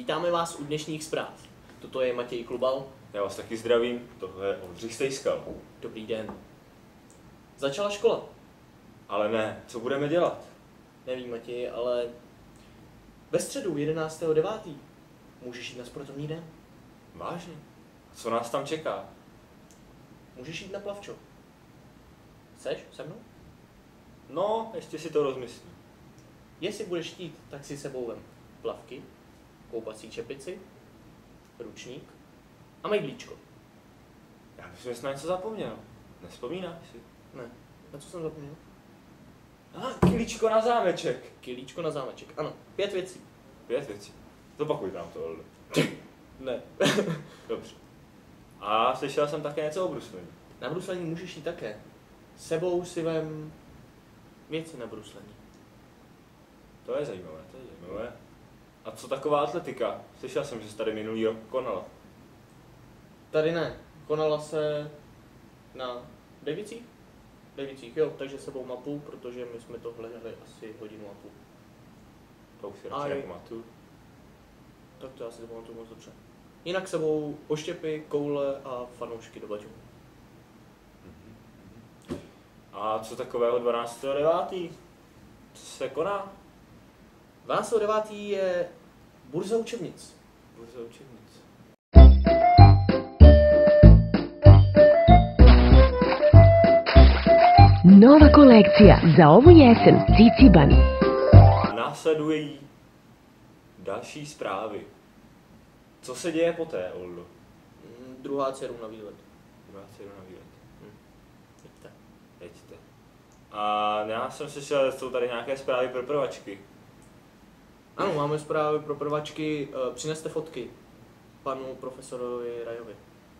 Vítáme vás u dnešních zpráv. Toto je Matěj Klubal. Já vás taky zdravím, tohle je Oldřich Stejskal. Dobrý den. Začala škola. Ale ne, co budeme dělat? Nevím, Matěj, ale ve středu 11.9. můžeš jít na sportovní den. Vážně? Co nás tam čeká? Můžeš jít na plavčo. Chceš se mnou? No, ještě si to rozmyslím. Jestli budeš chtít, tak si sebou vem plavky, koupací čepici, ručník a mejdlíčko. Já myslím, že jsi na něco zapomněl. Nevzpomínáš si? Ne, na co jsem zapomněl? Kilíčko na zámeček. Kilíčko na zámeček, ano, 5 věcí. 5 věcí. Zopakuj nám to, Oldo. Ne. Dobře. A slyšel jsem také něco o bruslení. Na bruslení můžeš jít také. S sebou si vem věci na bruslení. To je zajímavé, to je zajímavé. A co taková atletika? Slyšel jsem, že jsi tady minulý rok konala. Tady ne. Konala se na Davicích? Davicích, jo, takže s sebou mapu, protože my jsme to hledali asi hodinu a půl. To už si A radši je. nepamatuju. Tak to já si to pamatuju moc dobře. Jinak s sebou oštěpy, koule a fanoušky do baťů. A co takového 12.9.? Co se koná? 12.9. je burza učebnic. Burza učebnic. Nova kolekcija za ovu jesen Ciciban. Následují další zprávy. Co se děje poté, Oldo? Druhá dceru na výlet. Vrátím na výlet. Jeďte. Jeďte. A já jsem slyšel, že jsou tady nějaké zprávy pro prvačky. Ano, máme zprávy pro prvačky. Přineste fotky panu profesorovi Rajovi.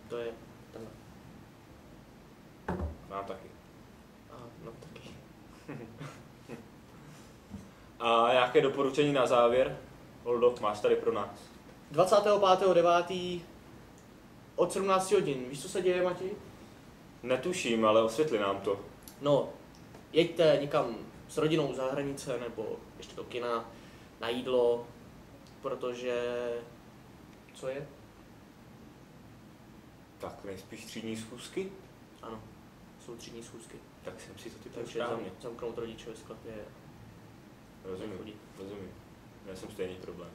To je tenhle. Mám taky. Aha, no taky. A nějaké doporučení na závěr? Oldo, máš tady pro nás. 25.9. od 17 hodin. Víš, co se děje, Matěj? Netuším, ale osvětli nám to. No, jeďte někam s rodinou za hranice nebo ještě do kina na jídlo, protože... Co je? Tak nejspíš třídní schůzky? Ano, jsou třídní schůzky. Tak jsem si to typil Takže správně. zamknout rodiče ve sklepě. Rozumím, chodí. rozumím. Já jsem stejný problém.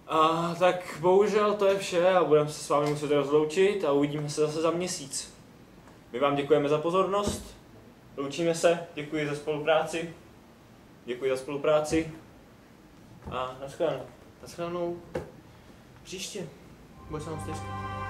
A tak bohužel to je vše a budeme se s vámi muset rozloučit a uvidíme se zase za měsíc. My vám děkujeme za pozornost, loučíme se, děkuji za spolupráci, a nashledanou. Naschledanou příště. Bude se nám stejskat.